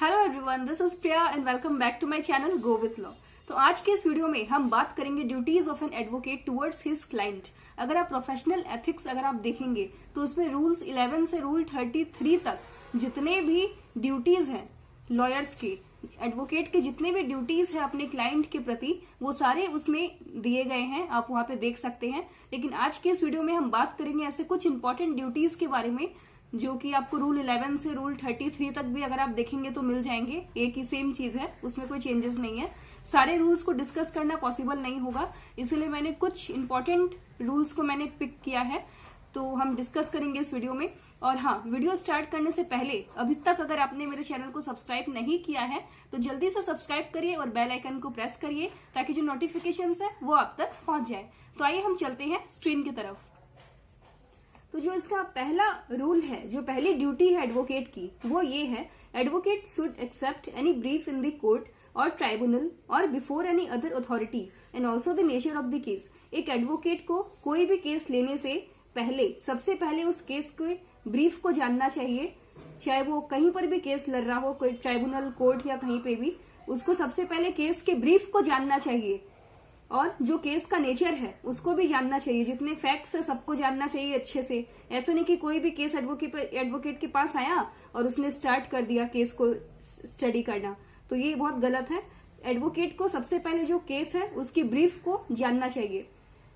Hello everyone, this is Priya and welcome back to my channel go with law. तो आज के इस video में हम बात करेंगे duties of an advocate towards his client. अगर आप प्रोफेशनल एथिक्स अगर आप देखेंगे तो उसमें रूल्स 11 से रूल 33 तक जितने भी ड्यूटीज हैं लॉयर्स के, एडवोकेट के जितने भी ड्यूटीज है अपने क्लाइंट के प्रति, वो सारे उसमें दिए गए हैं, आप वहां पे देख सकते हैं। लेकिन आज के इस वीडियो में हम बात करेंगे ऐसे कुछ इंपॉर्टेंट ड्यूटीज के बारे में जो कि आपको रूल 11 से रूल 33 तक भी अगर आप देखेंगे तो मिल जाएंगे। एक ही सेम चीज है, उसमें कोई चेंजेस नहीं है। सारे रूल्स को डिस्कस करना पॉसिबल नहीं होगा, इसलिए मैंने कुछ इंपॉर्टेंट रूल्स को मैंने पिक किया है, तो हम डिस्कस करेंगे इस वीडियो में। और हाँ, वीडियो स्टार्ट करने से पहले अभी तक अगर आपने मेरे चैनल को सब्सक्राइब नहीं किया है तो जल्दी से सब्सक्राइब करिए और बेल आइकन को प्रेस करिए ताकि जो नोटिफिकेशंस है वो आप तक पहुंच जाए। तो आइए हम चलते हैं स्क्रीन की तरफ। तो जो इसका पहला रूल है, जो पहली ड्यूटी है एडवोकेट की, वो ये है, advocate should accept any brief in the court और ट्राइब्यूनल और before any other authority and also the nature of the case. एक एडवोकेट को कोई भी केस लेने से पहले सबसे पहले उस केस के ब्रीफ को जानना चाहिए, चाहे वो कहीं पर भी केस लड़ रहा हो, कोई ट्राइब्यूनल, कोर्ट या कहीं पे भी, उसको सबसे पहले केस के ब्रीफ को जानना चाहिए और जो केस का नेचर है उसको भी जानना चाहिए। जितने फैक्ट्स है सबको जानना चाहिए अच्छे से। ऐसा नहीं कि कोई भी केस एडवोकेट के पास आया और उसने स्टार्ट कर दिया केस को स्टडी करना, तो ये बहुत गलत है। एडवोकेट को सबसे पहले जो केस है उसकी ब्रीफ को जानना चाहिए।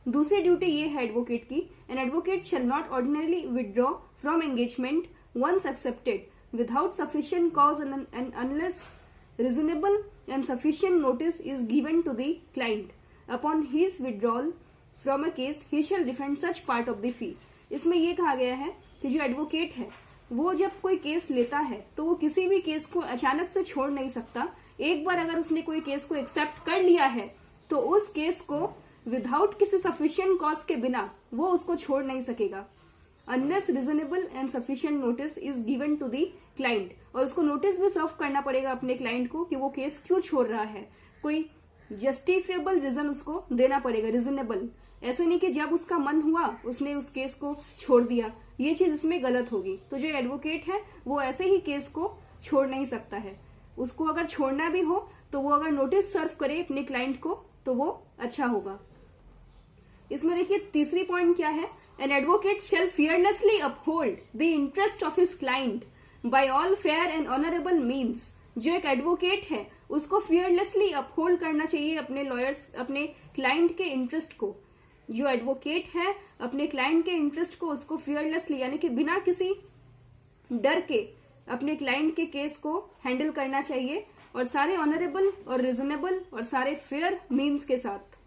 दूसरी ड्यूटी ये है एडवोकेट की, an advocate shall not ordinarily withdraw from engagement once accepted without sufficient cause and unless reasonable and sufficient notice is given to the client. Upon his withdrawal from a case, he shall defend such part of the fee। इसमें ये कहा गया है कि जो advocate है वो जब कोई केस लेता है तो वो किसी भी केस को अचानक से छोड़ नहीं सकता। एक बार अगर उसने कोई केस को एक्सेप्ट कर लिया है तो उस केस को विदाउट किसी सफिशिएंट कॉज के बिना वो उसको छोड़ नहीं सकेगा। Unless reasonable and sufficient notice is given to the client, और उसको नोटिस भी सर्व करना पड़ेगा अपने क्लाइंट को कि वो केस क्यों छोड़ रहा है। कोई जस्टिफिएबल रीजन उसको देना पड़ेगा, रीजनेबल। ऐसे नहीं कि जब उसका मन हुआ उसने उस केस को छोड़ दिया, ये चीज इसमें गलत होगी। तो जो एडवोकेट है वो ऐसे ही केस को छोड़ नहीं सकता है। उसको अगर छोड़ना भी हो तो वो अगर नोटिस सर्व करे अपने क्लाइंट को तो वो अच्छा होगा। इसमें देखिए तीसरी पॉइंट क्या है, an advocate shall fearlessly uphold the interest of his client by all fair and honourable means. जो एक एडवोकेट है उसको फियरलेसली अपहोल्ड करना चाहिए अपने लॉयर्स, अपने क्लाइंट के इंटरेस्ट को। जो एडवोकेट है अपने क्लाइंट के इंटरेस्ट को उसको फियरलेसली यानी कि बिना किसी डर के अपने क्लाइंट के केस को हैंडल करना चाहिए, और सारे ऑनरेबल और रीजनेबल और सारे फेयर मीन्स के साथ।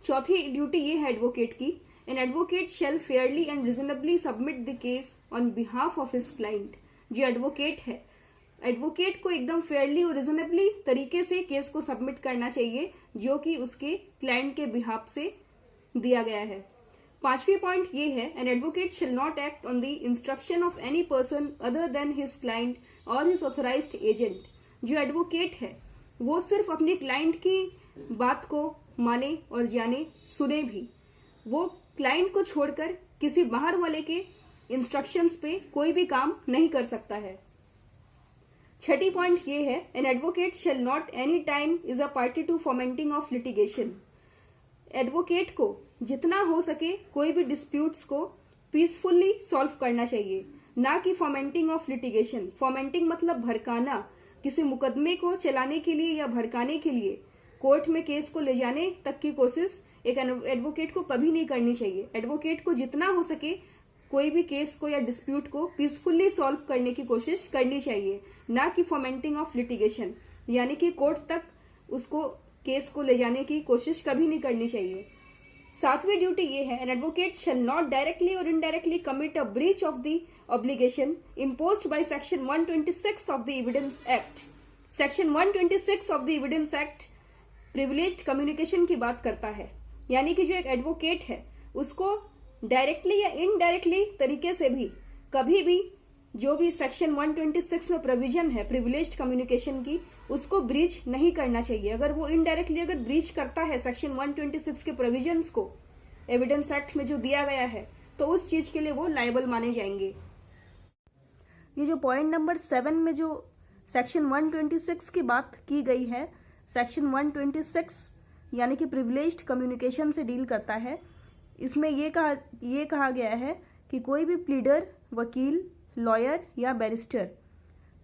चौथी ड्यूटी ये है एडवोकेट की, an advocate shall fairly and reasonably submit the case on behalf of his client. जो एडवोकेट है, एडवोकेट को एकदम फेयरली और रिजनेबली तरीके से केस को सबमिट करना चाहिए जो कि उसके क्लाइंट के बिहाफ से दिया गया है। पांचवी पॉइंट ये है, एन एडवोकेट शिल not act on the instruction of any person other than his client और हिज ऑथराइज्ड एजेंट। जो एडवोकेट है वो सिर्फ अपने क्लाइंट की बात को माने और जाने, सुने भी। वो क्लाइंट को छोड़कर किसी बाहर वाले के इंस्ट्रक्शंस पे कोई भी काम नहीं कर सकता है। छठी पॉइंट ये है, an advocate shall not any time is a party to fomenting of litigation. Advocate को जितना हो सके कोई भी डिस्प्यूट्स को पीसफुली सॉल्व करना चाहिए, ना कि फॉर्मेंटिंग ऑफ लिटिगेशन। फॉर्मेंटिंग मतलब भड़काना, किसी मुकदमे को चलाने के लिए या भड़काने के लिए कोर्ट में केस को ले जाने तक की कोशिश एक एडवोकेट को कभी नहीं करनी चाहिए। एडवोकेट को जितना हो सके कोई भी केस को या डिस्प्यूट को पीसफुली सॉल्व करने की कोशिश करनी चाहिए, ना कि फॉर्मेंटिंग ऑफ लिटिगेशन, यानी कि कोर्ट तक उसको केस को ले जाने की कोशिश कभी नहीं करनी चाहिए। सातवीं ड्यूटी ये है, an advocate shall not directly और indirectly commit a breach of the obligation imposed by section 126 of the evidence act. Section 126 of the evidence act privileged communication की बात करता है, यानी कि जो एक एडवोकेट है उसको डायरेक्टली या इनडायरेक्टली तरीके से भी कभी भी जो भी सेक्शन 126 में प्रोविजन है प्रिविलेज्ड कम्युनिकेशन की, उसको ब्रीच नहीं करना चाहिए। अगर वो इनडायरेक्टली अगर ब्रीच करता है सेक्शन 126 के प्रोविजंस को एविडेंस एक्ट में जो दिया गया है, तो उस चीज के लिए वो लायबल माने जाएंगे। ये जो पॉइंट नंबर 7 में जो सेक्शन 126 की बात की गई है। सेक्शन 126 यानी कि प्रिविलेज्ड कम्युनिकेशन से डील करता है। इसमें ये कहा गया है कि कोई भी प्लीडर, वकील, लॉयर या बैरिस्टर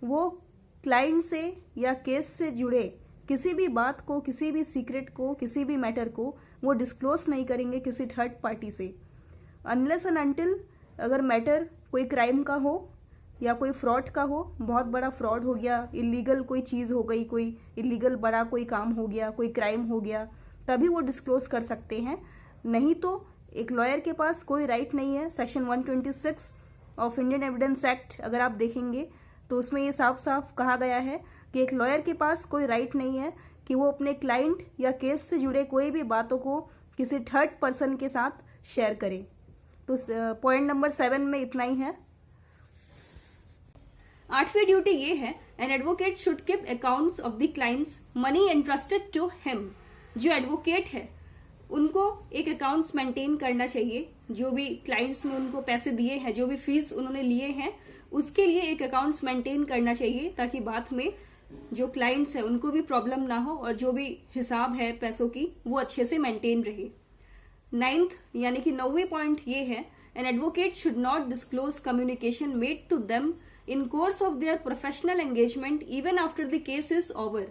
वो क्लाइंट से या केस से जुड़े किसी भी बात को, किसी भी सीक्रेट को, किसी भी मैटर को वो डिस्क्लोज नहीं करेंगे किसी थर्ड पार्टी से, अनलेस एंड अनटिल अगर मैटर कोई क्राइम का हो या कोई फ्रॉड का हो, बहुत बड़ा फ्रॉड हो गया, इलीगल कोई चीज हो गई, कोई इलीगल बड़ा कोई काम हो गया, कोई क्राइम हो गया, तभी वो डिस्क्लोज कर सकते हैं। नहीं तो एक लॉयर के पास कोई राइट नहीं है। Section 126 of Indian evidence act अगर आप देखेंगे तो उसमें ये साफ साफ कहा गया है कि एक लॉयर के पास कोई राइट नहीं है कि वो अपने क्लाइंट या केस से जुड़े कोई भी बातों को किसी थर्ड पर्सन के साथ शेयर करे। तो पॉइंट नंबर 7 में इतना ही है। 8वीं ड्यूटी ये है, an advocate should keep accounts of the clients money entrusted to him. जो एडवोकेट है उनको एक अकाउंट्स मेंटेन करना चाहिए। जो भी क्लाइंट्स ने उनको पैसे दिए हैं, जो भी फीस उन्होंने लिए हैं, उसके लिए एक अकाउंट्स मेंटेन करना चाहिए ताकि बाद में जो क्लाइंट्स है उनको भी प्रॉब्लम ना हो और जो भी हिसाब है पैसों की वो अच्छे से मेंटेन रहे। 9th यानी कि 9वीं पॉइंट ये है, an advocate should not disclose communication made to them in course of their professional engagement even after the case is over.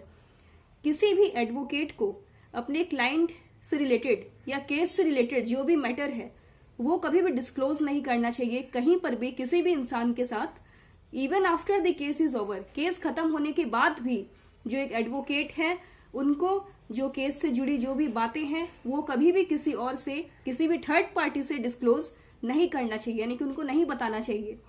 किसी भी एडवोकेट को अपने क्लाइंट से रिलेटेड या केस से रिलेटेड जो भी मैटर है वो कभी भी डिस्क्लोज नहीं करना चाहिए कहीं पर भी, किसी भी इंसान के साथ, even after the case is over. Case खत्म होने के बाद भी जो एक एडवोकेट है उनको जो केस से जुड़ी जो भी बातें हैं वो कभी भी किसी और से, किसी भी थर्ड पार्टी से डिस्क्लोज नहीं करना चाहिए, यानी कि उनको नहीं बताना चाहिए।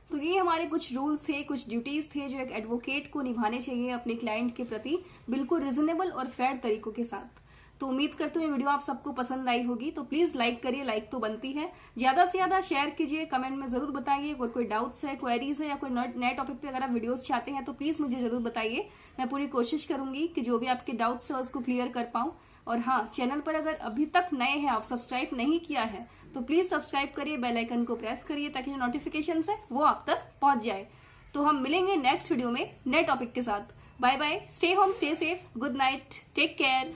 तो ये हमारे कुछ रूल्स थे, कुछ ड्यूटीज थे जो एक एडवोकेट को निभाने चाहिए अपने क्लाइंट के प्रति बिल्कुल रिजनेबल और फेयर तरीकों के साथ। तो उम्मीद करते हुए वीडियो आप सबको पसंद आई होगी, तो प्लीज लाइक करिए, लाइक तो बनती है। ज्यादा से ज्यादा शेयर कीजिए, कमेंट में जरूर बताइए। अगर कोई डाउट्स है, क्वेरीज है या कोई नए टॉपिक पे अगर आप वीडियोस चाहते हैं तो प्लीज मुझे जरूर बताइए। मैं पूरी कोशिश करूंगी कि जो भी आपके डाउट्स है उसको क्लियर कर पाऊं। और हाँ, चैनल पर अगर अभी तक नए हैं, आप सब्सक्राइब नहीं किया है तो प्लीज सब्सक्राइब करिए, बेल आइकन को प्रेस करिए ताकि जो नोटिफिकेशन है वो आप तक पहुंच जाए। तो हम मिलेंगे नेक्स्ट वीडियो में नए टॉपिक के साथ। Bye bye, stay home, stay safe, good night, take care.